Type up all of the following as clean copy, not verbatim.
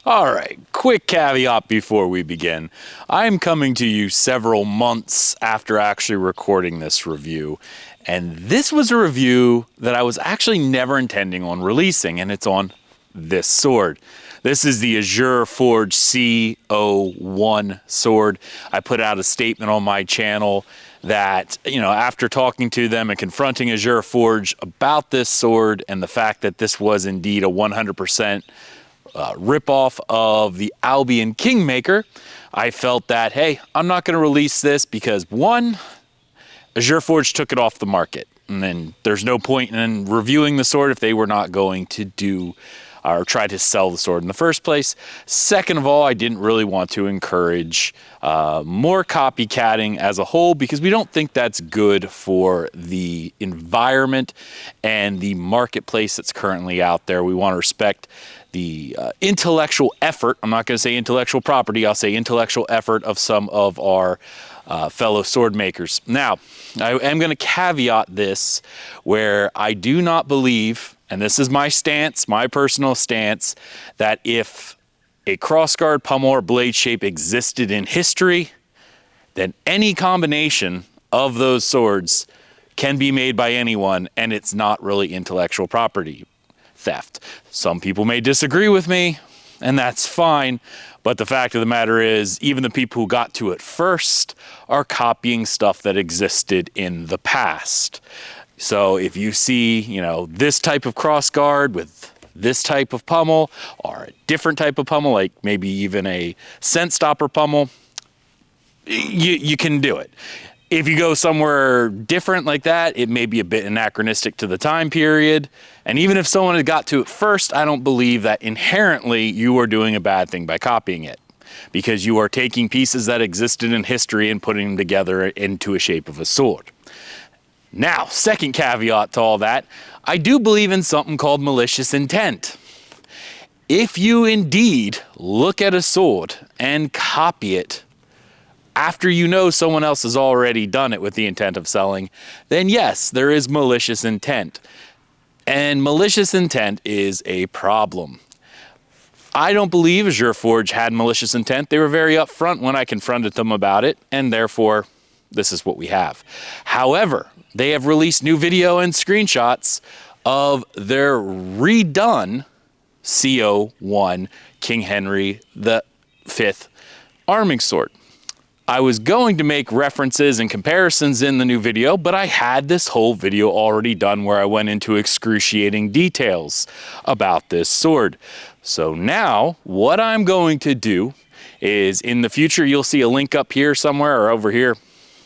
All right, quick caveat before we begin. I'm coming to you several months after actually recording this review, and this was a review that I was actually never intending on releasing, and it's on this sword. This is the Azure Forge C01 sword. I put out a statement on my channel that, after talking to them and confronting Azure Forge about this sword and the fact that this was indeed a 100% ripoff of the Albion Kingmaker, I felt that, hey, I'm not going to release this because, one, Azure Forge took it off the market, and then there's no point in reviewing the sword if they were not going to do or try to sell the sword in the first place. Second of all, I didn't really want to encourage more copycatting as a whole, because we don't think that's good for the environment and the marketplace that's currently out there. We want to respect the intellectual effort. I'm not going to say intellectual property, I'll say intellectual effort of some of our fellow sword makers. Now, I am going to caveat this where I do not believe, and this is my stance, my personal stance, that if a crossguard, pommel, or blade shape existed in history, then any combination of those swords can be made by anyone, and it's not really intellectual property theft. Some people may disagree with me, and that's fine, but the fact of the matter is, even the people who got to it first are copying stuff that existed in the past. So if you see, this type of crossguard with this type of pommel, or a different type of pommel, like maybe even a scent stopper pommel, you can do it. If you go somewhere different like that, it may be a bit anachronistic to the time period. And even if someone had got to it first, I don't believe that inherently you are doing a bad thing by copying it, because you are taking pieces that existed in history and putting them together into a shape of a sword. Now, second caveat to all that, I do believe in something called malicious intent. If you indeed look at a sword and copy it after you know someone else has already done it with the intent of selling, then yes, there is malicious intent. And malicious intent is a problem. I don't believe Azure Forge had malicious intent. They were very upfront when I confronted them about it, and therefore, this is what we have. However, they have released new video and screenshots of their redone CO1 King Henry V arming sword. I was going to make references and comparisons in the new video, but I had this whole video already done where I went into excruciating details about this sword. So now what I'm going to do is, in the future, you'll see a link up here somewhere or over here,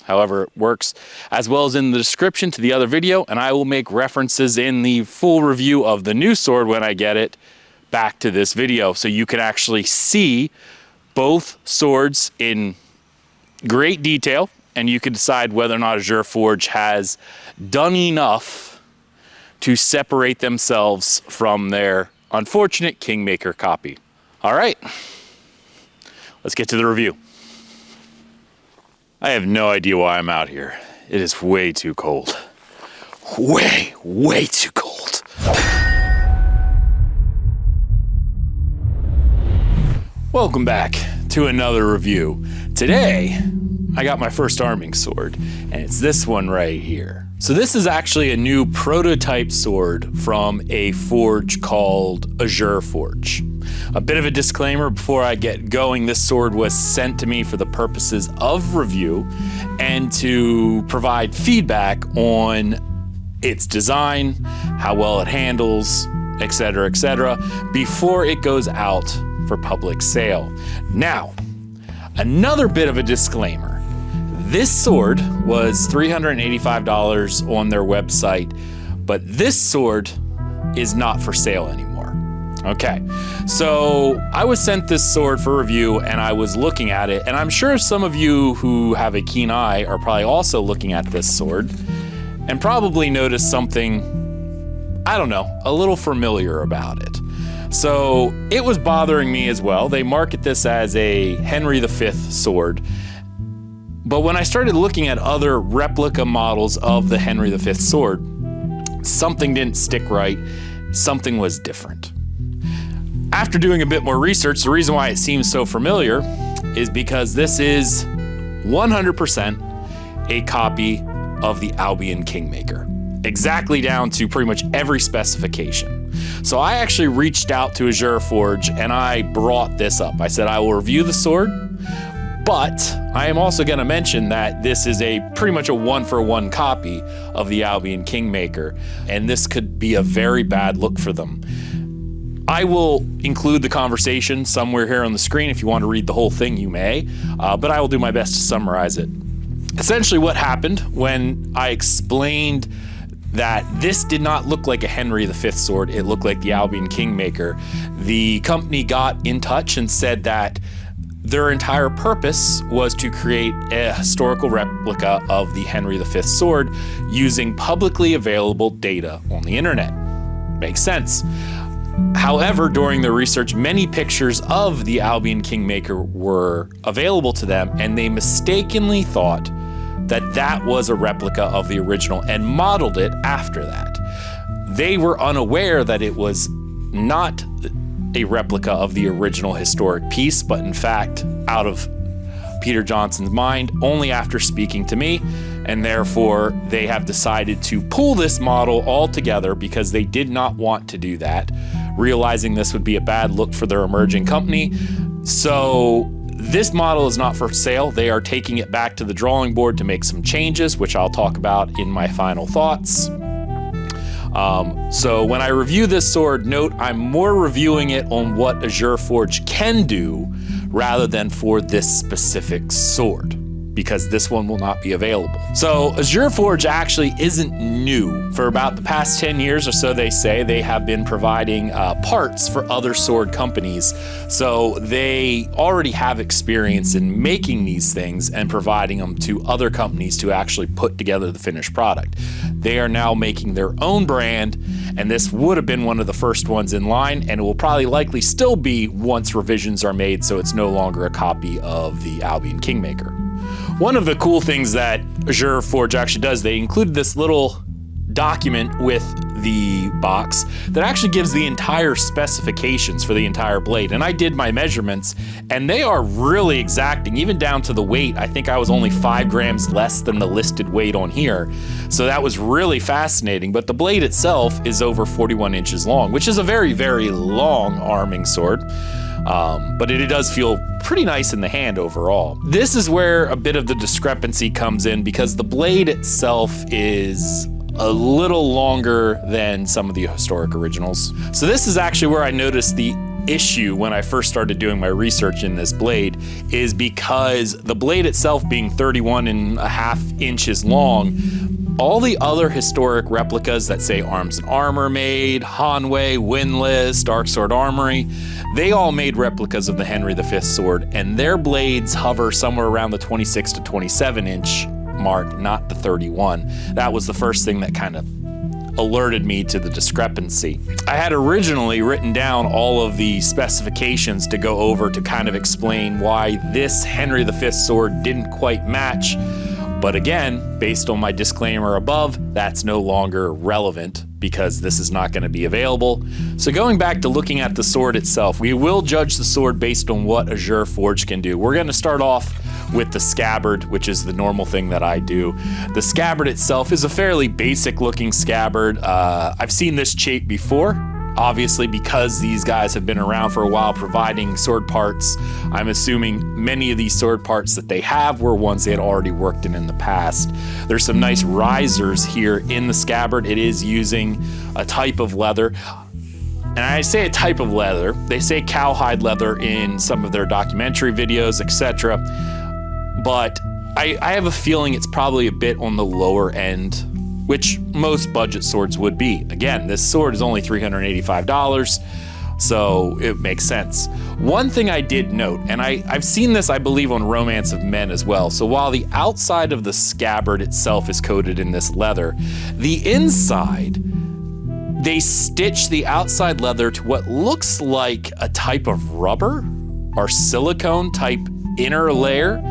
however it works, as well as in the description to the other video, and I will make references in the full review of the new sword when I get it back to this video, so you can actually see both swords in great detail, and you can decide whether or not Azure Forge has done enough to separate themselves from their unfortunate Kingmaker copy. All right, let's get to the review. I have no idea why I'm out here. It is way too cold. Way too cold. Welcome back to another review. Today, I got my first arming sword, and it's this one right here. So this is actually a new prototype sword from a forge called Azure Forge. A bit of a disclaimer before I get going: this sword was sent to me for the purposes of review and to provide feedback on its design, how well it handles, etc., before it goes out for public sale. Now, another bit of a disclaimer. This sword was $385 on their website, but this sword is not for sale anymore. Okay, so I was sent this sword for review, and I was looking at it, and I'm sure some of you who have a keen eye are probably also looking at this sword and probably noticed something, I don't know, a little familiar about it. So it was bothering me as well. They market this as a Henry V sword, but when I started looking at other replica models of the Henry V sword, something didn't stick right. Something was different. After doing a bit more research, the reason why it seems so familiar is because this is 100% a copy of the Albion Kingmaker, exactly down to pretty much every specification. So I actually reached out to Azure Forge and I brought this up. I said, I will review the sword, but I am also going to mention that this is a pretty much a one-for-one copy of the Albion Kingmaker, and this could be a very bad look for them. I will include the conversation somewhere here on the screen. If you want to read the whole thing, you may, but I will do my best to summarize it. Essentially what happened when I explained that this did not look like a Henry V sword, it looked like the Albion Kingmaker, the company got in touch and said that their entire purpose was to create a historical replica of the Henry V sword using publicly available data on the internet. Makes sense. However, during their research, many pictures of the Albion Kingmaker were available to them, and they mistakenly thought that that was a replica of the original and modeled it after that. They were unaware that it was not a replica of the original historic piece, but in fact, out of Peter Johnson's mind, only after speaking to me, and therefore they have decided to pull this model altogether because they did not want to do that, realizing this would be a bad look for their emerging company. So this model is not for sale. They are taking it back to the drawing board to make some changes, which I'll talk about in my final thoughts. So when I review this sword, note I'm more reviewing it on what Azure Forge can do rather than for this specific sword, because this one will not be available. So Azure Forge actually isn't new. For about the past 10 years or so, they say, they have been providing parts for other sword companies. So they already have experience in making these things and providing them to other companies to actually put together the finished product. They are now making their own brand, and this would have been one of the first ones in line, and it will probably likely still be once revisions are made, so it's no longer a copy of the Albion Kingmaker. One of the cool things that Azure Forge actually does, they included this little document with the box that actually gives the entire specifications for the entire blade. And I did my measurements, and they are really exacting, even down to the weight. I think I was only 5 grams less than the listed weight on here. So that was really fascinating. But the blade itself is over 41 inches long, which is a very, very long arming sword. But it does feel pretty nice in the hand overall. This is where a bit of the discrepancy comes in, because the blade itself is a little longer than some of the historic originals. So this is actually where I noticed the issue when I first started doing my research in this blade, is because the blade itself being 31.5 inches long, all the other historic replicas that say Arms and Armor made, Hanway, Windlass, Dark Sword Armory, they all made replicas of the Henry V sword, and their blades hover somewhere around the 26 to 27 inch mark, not the 31. That was the first thing that kind of alerted me to the discrepancy. I had originally written down all of the specifications to go over to kind of explain why this Henry V sword didn't quite match. But again, based on my disclaimer above, that's no longer relevant because this is not going to be available. So going back to looking at the sword itself, we will judge the sword based on what Azure Forge can do. We're going to start off with the scabbard, which is the normal thing that I do. The scabbard itself is a fairly basic looking scabbard. I've seen this shape before. Obviously, because these guys have been around for a while providing sword parts, I'm assuming many of these sword parts that they have were ones they had already worked in the past. There's some nice risers here in the scabbard. It is using a type of leather. And I say a type of leather. They say cowhide leather in some of their documentary videos, etc. But I have a feeling it's probably a bit on the lower end, which most budget swords would be. Again, this sword is only $385, so it makes sense. One thing I did note, and I've seen this, I believe, on Romance of Men as well. So while the outside of the scabbard itself is coated in this leather, the inside, they stitch the outside leather to what looks like a type of rubber or silicone type inner layer.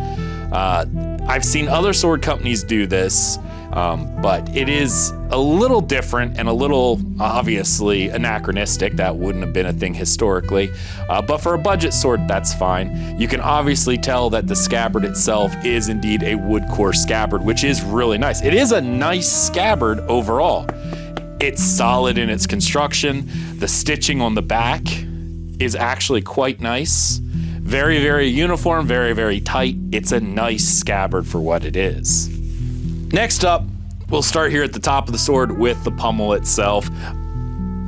I've seen other sword companies do this. But it is a little different and a little obviously anachronistic. That wouldn't have been a thing historically. But for a budget sword, that's fine. You can obviously tell that the scabbard itself is indeed a wood core scabbard, which is really nice. It is a nice scabbard overall. It's solid in its construction. The stitching on the back is actually quite nice. Very, very uniform, very, very tight. It's a nice scabbard for what it is. Next up, we'll start here at the top of the sword with the pommel itself.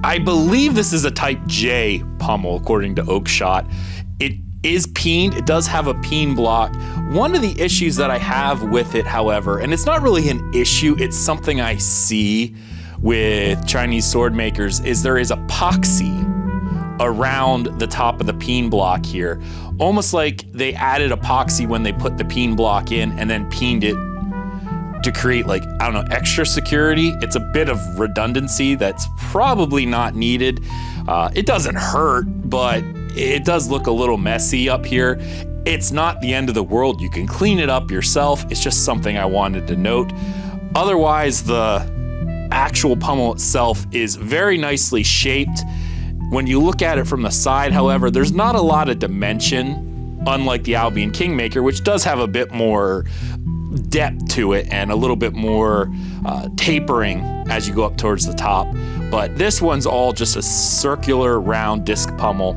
I believe this is a Type J pommel, according to Oakshot. It is peened. It does have a peen block. One of the issues that I have with it, however, and it's not really an issue, it's something I see with Chinese sword makers, is there is epoxy around the top of the peen block here. Almost like they added epoxy when they put the peen block in and then peened it to create, like, I don't know, extra security. It's a bit of redundancy that's probably not needed. It doesn't hurt, but it does look a little messy up here. It's not the end of the world. You can clean it up yourself. It's just something I wanted to note. Otherwise, the actual pommel itself is very nicely shaped. When you look at it from the side, however, there's not a lot of dimension, unlike the Albion Kingmaker, which does have a bit more depth to it and a little bit more tapering as you go up towards the top. But this one's all just a circular round disc pommel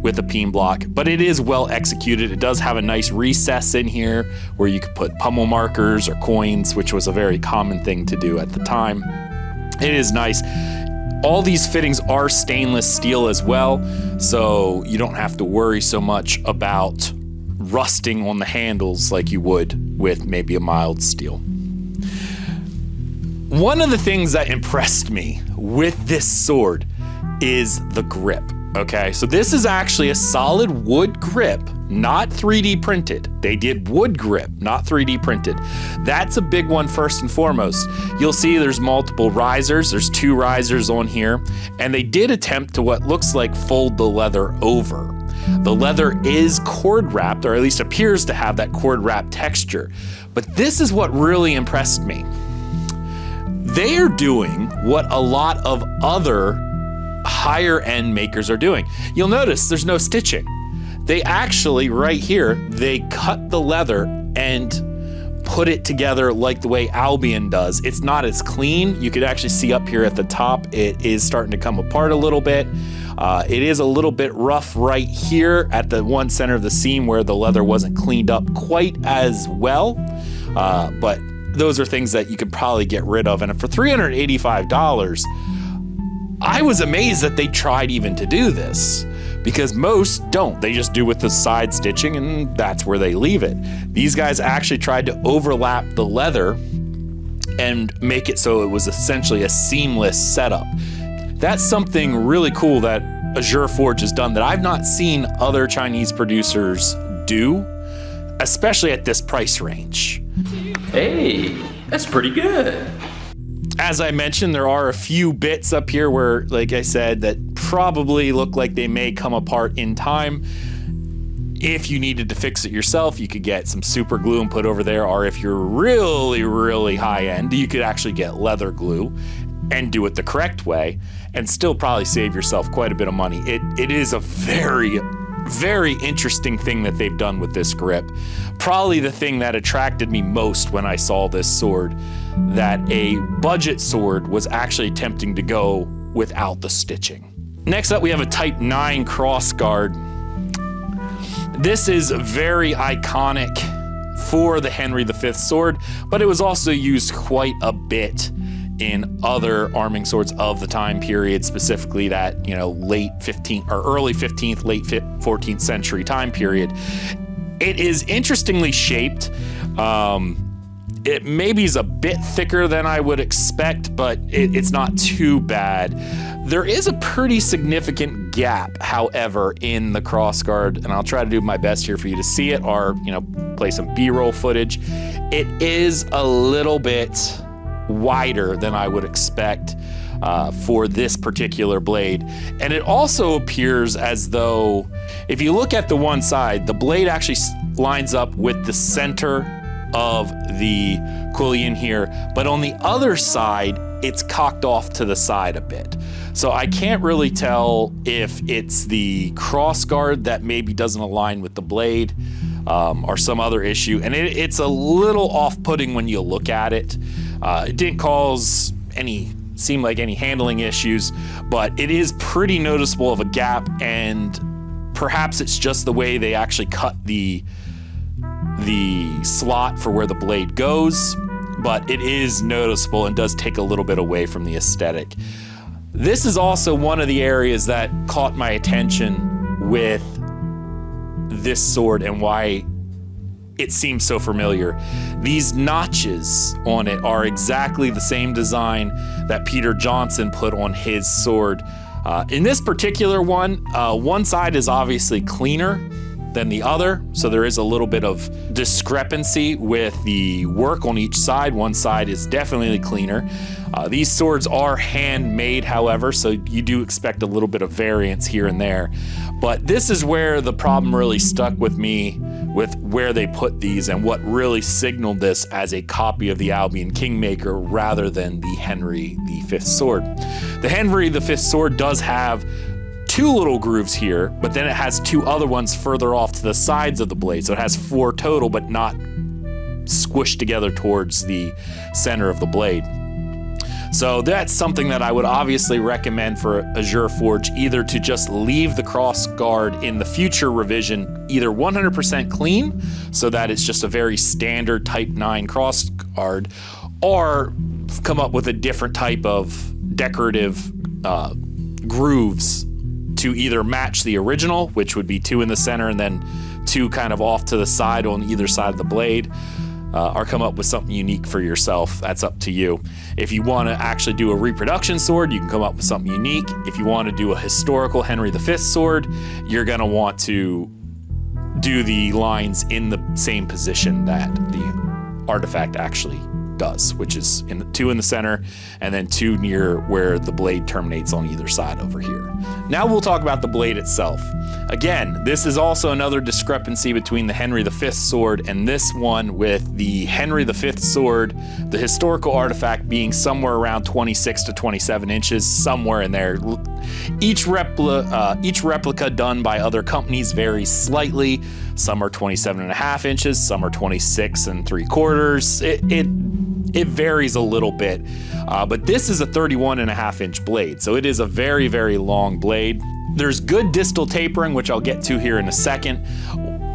with a peen block, but it is well executed. It does have a nice recess in here where you could put pommel markers or coins, which was a very common thing to do at the time. It is nice. All these fittings are stainless steel as well, so you don't have to worry so much about rusting on the handles like you would with maybe a mild steel. One of the things that impressed me with this sword is the grip. Okay, so this is actually a solid wood grip, not 3D printed. They did wood grip, not 3D printed. That's a big one first and foremost. You'll see there's multiple risers. There's 2 risers on here, and they did attempt to what looks like fold the leather over. The leather is cord wrapped, or at least appears to have that cord wrap texture. But this is what really impressed me. They are doing what a lot of other higher end makers are doing. You'll notice there's no stitching. They actually, right here, they cut the leather and put it together like the way Albion does. It's not as clean. You could actually see up here at the top, it is starting to come apart a little bit. It is a little bit rough right here at the one center of the seam where the leather wasn't cleaned up quite as well. But those are things that you could probably get rid of. And for $385, I was amazed that they tried even to do this, because most don't. They just do with the side stitching and that's where they leave it. These guys actually tried to overlap the leather and make it so it was essentially a seamless setup. That's something really cool that Azure Forge has done that I've not seen other Chinese producers do, especially at this price range. Hey, that's pretty good. As I mentioned, there are a few bits up here where, like I said, that probably look like they may come apart in time. If you needed to fix it yourself, you could get some super glue and put over there, or if you're really, really high end, you could actually get leather glue and do it the correct way and still probably save yourself quite a bit of money. It is a very, very interesting thing that they've done with this grip. Probably the thing that attracted me most when I saw this sword, that a budget sword was actually attempting to go without the stitching. Next up, we have a Type IX crossguard. This is very iconic for the Henry V sword, but it was also used quite a bit in other arming swords of the time period, specifically that, late 15th or early 15th, late 14th century time period. It is interestingly shaped. It maybe is a bit thicker than I would expect, but it's not too bad. There is a pretty significant gap, however, in the crossguard, and I'll try to do my best here for you to see it, or play some B-roll footage. It is a little bit wider than I would expect for this particular blade. And it also appears as though, if you look at the one side, the blade actually lines up with the center of the quillion here, but on the other side, it's cocked off to the side a bit. So I can't really tell if it's the crossguard that maybe doesn't align with the blade, or some other issue. And it's a little off-putting when you look at it. It didn't cause seem like any handling issues, but it is pretty noticeable of a gap, and perhaps it's just the way they actually cut the slot for where the blade goes, but it is noticeable and does take a little bit away from the aesthetic. This is also one of the areas that caught my attention with this sword and why it seems so familiar. These notches on it are exactly the same design that Peter Johnson put on his sword. In this particular one, one side is obviously cleaner than the other, so there is a little bit of discrepancy with the work on each side. One side is definitely cleaner. These swords are handmade, however, so you do expect a little bit of variance here and there. But this is where the problem really stuck with me, with where they put these and what really signaled this as a copy of the Albion Kingmaker rather than the Henry V sword. The Henry V sword does have two little grooves here, but then it has two other ones further off to the sides of the blade. So it has four total, but not squished together towards the center of the blade. So that's something that I would obviously recommend for Azure Forge, either to just leave the cross guard in the future revision either 100% clean, so that it's just a very standard Type IX cross guard, or come up with a different type of decorative grooves to either match the original, which would be two in the center and then two kind of off to the side on either side of the blade, or come up with something unique for yourself. That's up to you. If you want to actually do a reproduction sword, you can come up with something unique. If you want to do a historical Henry V sword, you're going to want to do the lines in the same position that the artifact actually does, which is two in the center and then two near where the blade terminates on either side over here. Now we'll talk about the blade itself. Again, this is also another discrepancy between the Henry V sword and this one, with the Henry V sword, the historical artifact being somewhere around 26 to 27 inches, somewhere in there. Each replica done by other companies varies slightly. Some are 27.5 inches, some are 26 3/4. It varies a little bit, but this is a 31.5 inch blade, so it is a very, very long blade. There's good distal tapering, which I'll get to here in a second.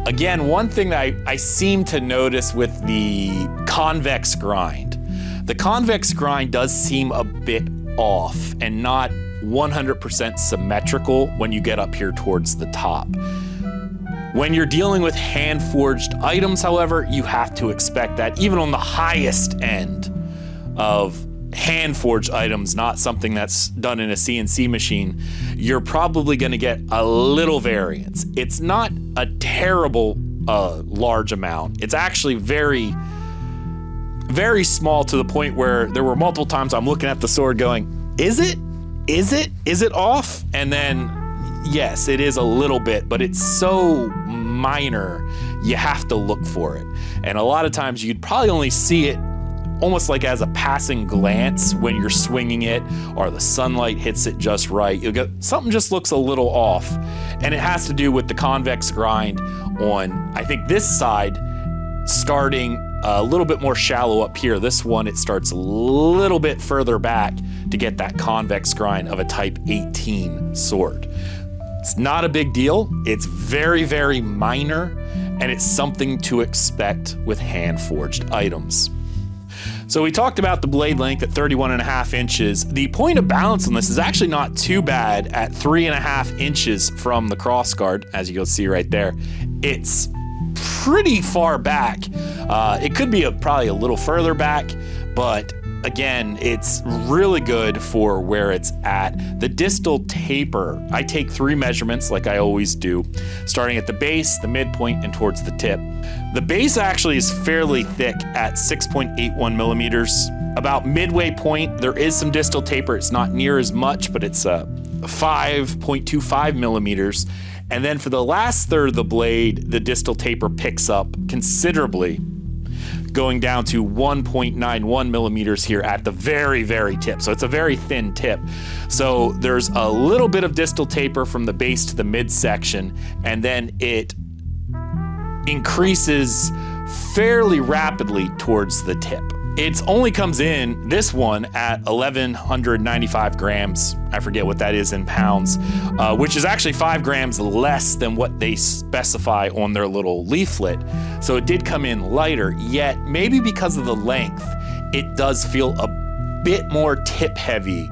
Again, one thing that I seem to notice with the convex grind, the convex grind does seem a bit off and not 100% symmetrical when you get up here towards the top. When you're dealing with hand-forged items, however, you have to expect that even on the highest end of hand-forged items, not something that's done in a CNC machine, you're probably going to get a little variance. It's not a terrible large amount. It's actually very, very small, to the point where there were multiple times I'm looking at the sword going, is it off? And then, yes, it is a little bit, but it's so minor, you have to look for it. And a lot of times you'd probably only see it almost like as a passing glance when you're swinging it, or the sunlight hits it just right. You'll get something just looks a little off, and it has to do with the convex grind on, I think, this side, starting a little bit more shallow up here. This one, it starts a little bit further back to get that convex grind of a Type XVIII sword. It's not a big deal. It's very, very minor, and it's something to expect with hand-forged items. So we talked about the blade length at 31.5 inches. The point of balance on this is actually not too bad at 3.5 inches from the crossguard, as you'll see right there. It's pretty far back. It could be probably a little further back, but again, it's really good for where it's at. The distal taper, I take 3 measurements like I always do, starting at the base, the midpoint, and towards the tip. The base actually is fairly thick at 6.81 millimeters. About midway point, there is some distal taper. It's not near as much, but it's 5.25 millimeters. And then for the last third of the blade, the distal taper picks up considerably. going down to 1.91 millimeters here at the very, very tip. So it's a very thin tip. So there's a little bit of distal taper from the base to the midsection, and then it increases fairly rapidly towards the tip. It only comes in, this one, at 1,195 grams. I forget what that is in pounds, which is actually 5 grams less than what they specify on their little leaflet. So it did come in lighter, yet maybe because of the length, it does feel a bit more tip heavy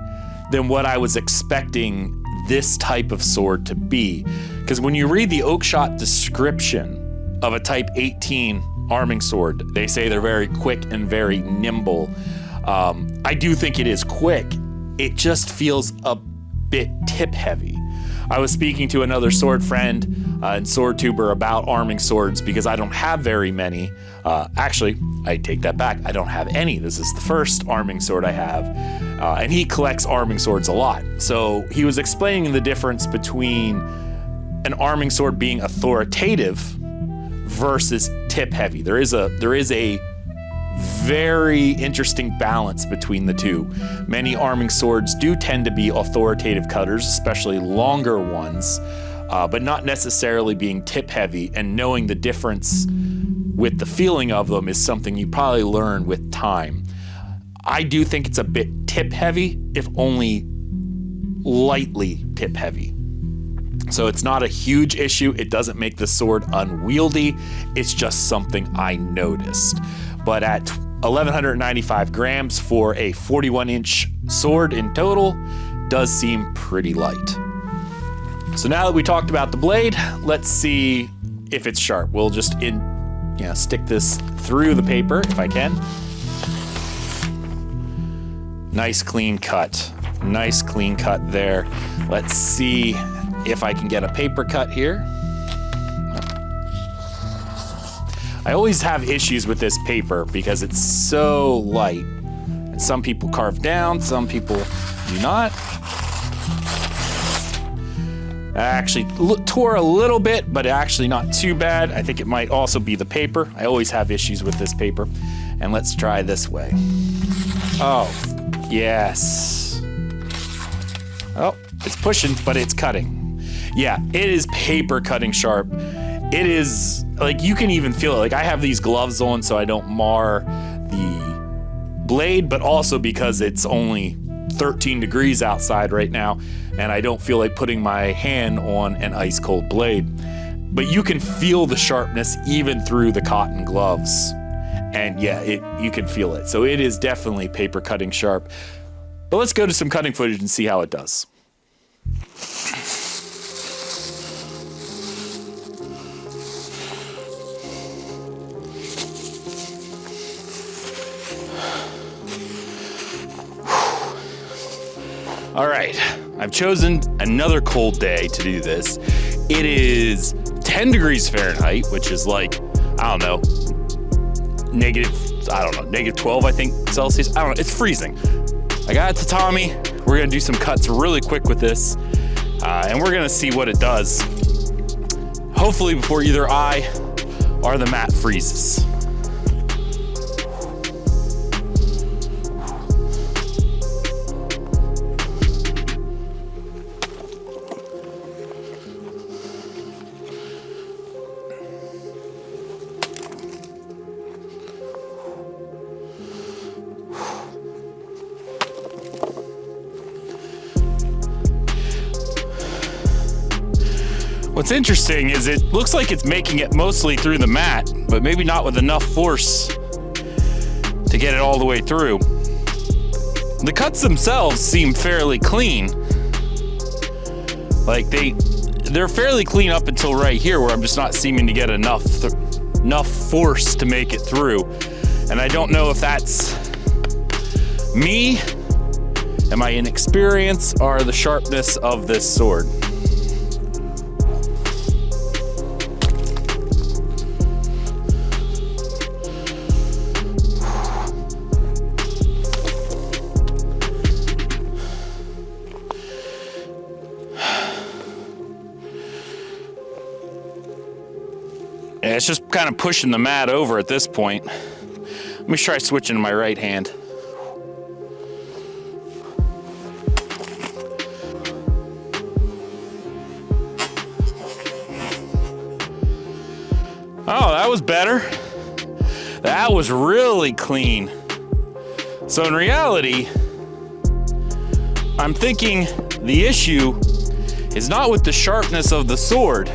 than what I was expecting this type of sword to be. Because when you read the Oakshot description of a Type XVIII arming sword, they say they're very quick and very nimble. I do think it is quick. It just feels a bit tip heavy. I was speaking to another sword friend and sword tuber about arming swords because I don't have very many. Actually, I take that back. I don't have any. This is the first arming sword I have. And he collects arming swords a lot. So he was explaining the difference between an arming sword being authoritative versus tip heavy. There is a very interesting balance between the two. Many arming swords do tend to be authoritative cutters, especially longer ones, but not necessarily being tip heavy, and knowing the difference with the feeling of them is something you probably learn with time. I do think it's a bit tip heavy, if only lightly tip heavy. So it's not a huge issue. It doesn't make the sword unwieldy. It's just something I noticed. But at 1,195 grams for a 41-inch sword in total, does seem pretty light. So now that we talked about the blade, let's see if it's sharp. We'll just stick this through the paper if I can. Nice clean cut. Nice clean cut there. Let's see if I can get a paper cut here. I always have issues with this paper because it's so light. And some people carve down, some people do not. I actually tore a little bit, but actually not too bad. I think it might also be the paper. I always have issues with this paper. And let's try this way. Oh, yes. Oh, it's pushing, but it's cutting. Yeah, it is paper cutting sharp. It is, like, you can even feel it. Like, I have these gloves on so I don't mar the blade, but also because it's only 13 degrees outside right now, and I don't feel like putting my hand on an ice cold blade. But you can feel the sharpness even through the cotton gloves. And yeah, you can feel it. So it is definitely paper cutting sharp. But let's go to some cutting footage and see how it does. All right, I've chosen another cold day to do this. It is 10 degrees Fahrenheit, which is like, I don't know, negative 12, I think, Celsius. I don't know, it's freezing. I got a tatami. We're gonna do some cuts really quick with this, and we're gonna see what it does. Hopefully before either I or the mat freezes. What's interesting is it looks like it's making it mostly through the mat, but maybe not with enough force to get it all the way through. The cuts themselves seem fairly clean. Like they're fairly clean up until right here where I'm just not seeming to get enough force to make it through. And I don't know if that's me, am I inexperienced, or the sharpness of this sword. It's just kind of pushing the mat over at this point. Let me try switching to my right hand. Oh, that was better. That was really clean. So in reality, I'm thinking the issue is not with the sharpness of the sword,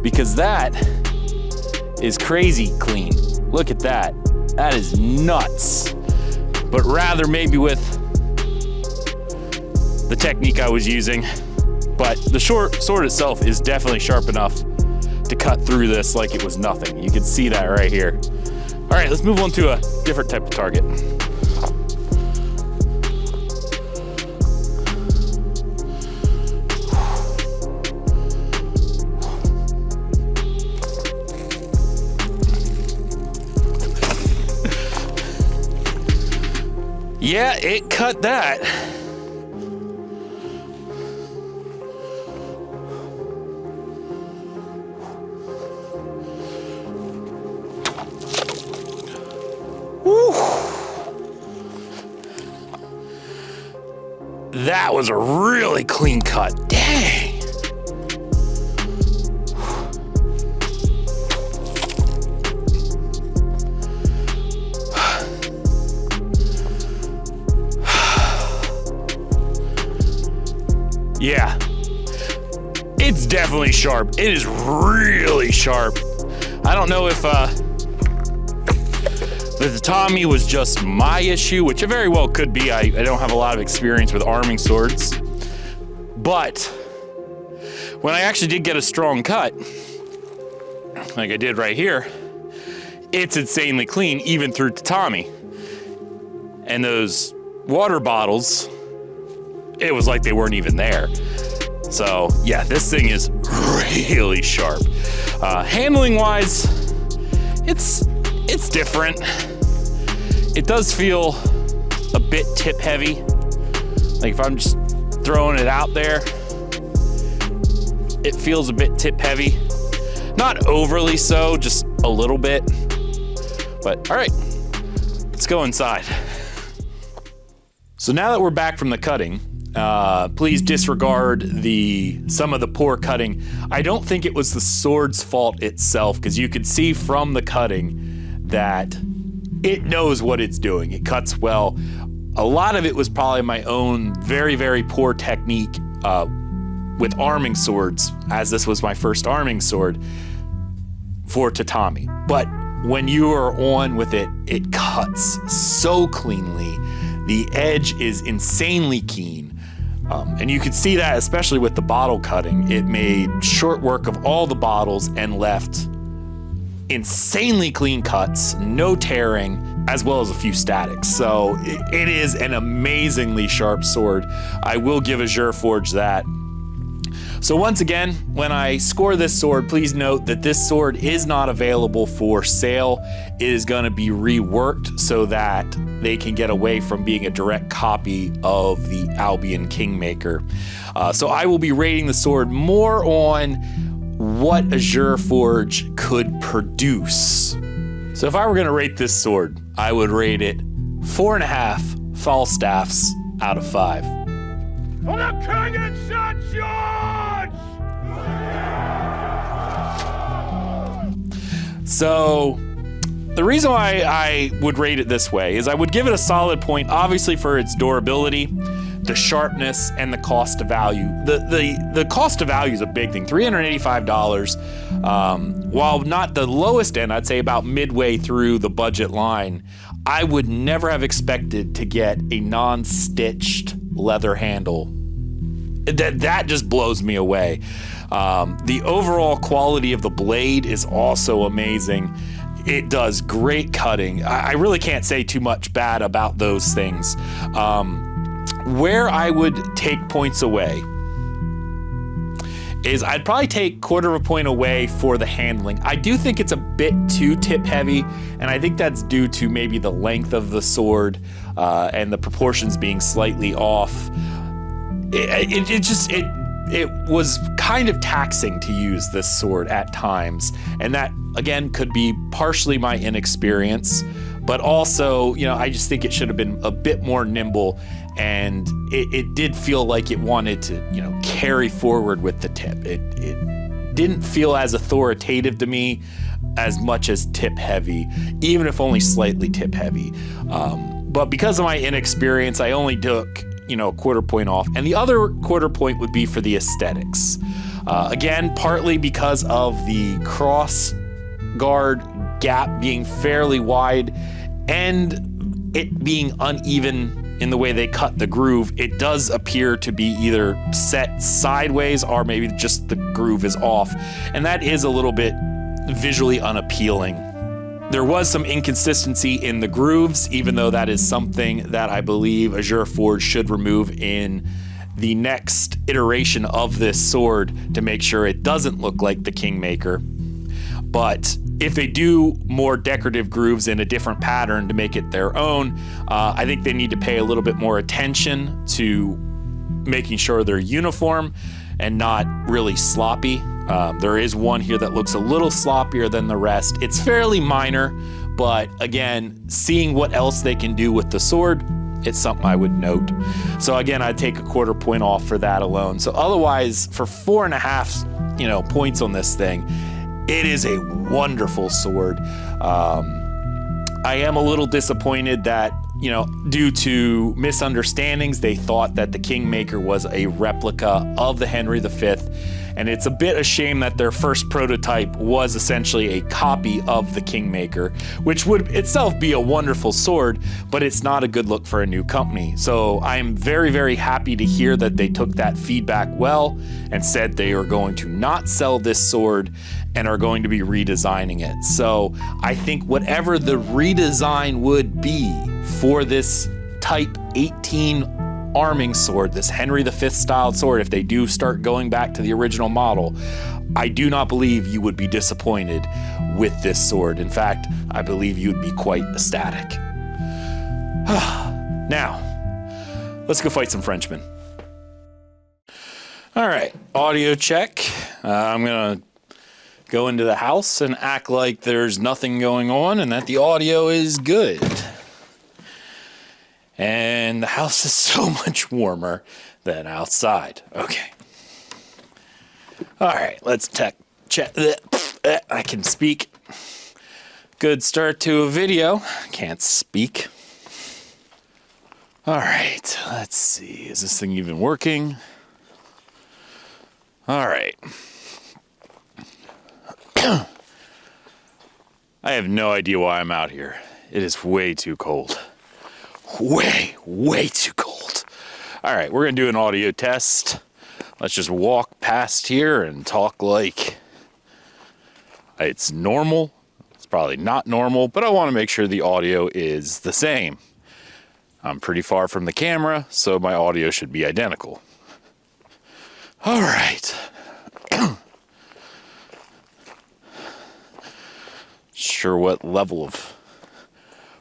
because that is crazy clean. Look at that. That is nuts. But rather maybe with the technique I was using. But the sword itself is definitely sharp enough to cut through this like it was nothing. You can see that right here. All right, let's move on to a different type of target. Yeah, it cut that. Woo. That was a really clean cut. Dang. Yeah, it's definitely sharp. It is really sharp. I don't know if the tatami was just my issue, which it very well could be. I don't have a lot of experience with arming swords. But when I actually did get a strong cut, like I did right here, it's insanely clean, even through tatami. And those water bottles, it was like they weren't even there. So yeah, this thing is really sharp. Handling wise, it's different. It does feel a bit tip heavy. Like if I'm just throwing it out there, it feels a bit tip heavy. Not overly so, just a little bit. But all right, let's go inside. So now that we're back from the cutting, please disregard some of the poor cutting. I don't think it was the sword's fault itself, because you could see from the cutting that it knows what it's doing. It cuts well. A lot of it was probably my own very, very poor technique with arming swords, as this was my first arming sword for tatami. But when you are on with it, it cuts so cleanly. The edge is insanely keen. And you could see that especially with the bottle cutting. It made short work of all the bottles and left insanely clean cuts, no tearing, as well as a few statics. So it is an amazingly sharp sword. I will give Azure Forge that. So once again, when I score this sword, please note that this sword is not available for sale. It is going to be reworked so that they can get away from being a direct copy of the Albion Kingmaker. So I will be rating the sword more on what Azure Forge could produce. So if I were going to rate this sword, I would rate it 4.5 Falstaffs out of 5. For the king and St. George! So the reason why I would rate it this way is I would give it a solid point, obviously for its durability, the sharpness, and the cost to value. The cost to value is a big thing. $385. While not the lowest end, I'd say about midway through the budget line, I would never have expected to get a non-stitched leather handle. That just blows me away. The overall quality of the blade is also amazing. It does great cutting. I really can't say too much bad about those things. Where I would take points away is I'd probably take 1/4 point away for the handling. I do think it's a bit too tip heavy, and I think that's due to maybe the length of the sword and the proportions being slightly off. It it was kind of taxing to use this sword at times. And that, again, could be partially my inexperience, but also, you know, I just think it should have been a bit more nimble, and it did feel like it wanted to, you know, carry forward with the tip. It didn't feel as authoritative to me as much as tip heavy, even if only slightly tip heavy. But because of my inexperience, I only took, you know, a quarter point off. And the other quarter point would be for the aesthetics. Again, partly because of the cross guard gap being fairly wide and it being uneven in the way they cut the groove. It does appear to be either set sideways or maybe just the groove is off. And that is a little bit visually unappealing. There was some inconsistency in the grooves, even though that is something that I believe Azure Forge should remove in the next iteration of this sword to make sure it doesn't look like the Kingmaker. But if they do more decorative grooves in a different pattern to make it their own, I think they need to pay a little bit more attention to making sure they're uniform and not really sloppy. There is one here that looks a little sloppier than the rest. It's fairly minor, but again, seeing what else they can do with the sword, it's something I would note. So again, I'd take a quarter point off for that alone. So otherwise, for 4.5, you know, points on this thing, it is a wonderful sword. I am a little disappointed that, you know, due to misunderstandings, they thought that the Kingmaker was a replica of the Henry V. And it's a bit a shame that their first prototype was essentially a copy of the Kingmaker, which would itself be a wonderful sword, but it's not a good look for a new company. So I'm very, very happy to hear that they took that feedback well and said they are going to not sell this sword and are going to be redesigning it. So I think whatever the redesign would be for this Type XVIII arming sword, this Henry V styled sword, if they do start going back to the original model, I do not believe you would be disappointed with this sword. In fact, I believe you'd be quite ecstatic. Now, let's go fight some Frenchmen. All right, audio check. I'm gonna go into the house and act like there's nothing going on and that the audio is good. And the house is so much warmer than outside. Okay. All right, let's check. I can speak. Good start to a video. Can't speak. All right, let's see. Is this thing even working? All right. I have no idea why I'm out here. It is way too cold. Way too cold. All right, we're gonna do an audio test. Let's just walk past here and talk like it's normal. It's probably not normal, but I want to make sure the audio is the same. I'm pretty far from the camera, so my audio should be identical. All right. Sure what level of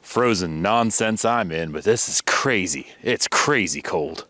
frozen nonsense I'm in, but this is crazy. It's crazy cold.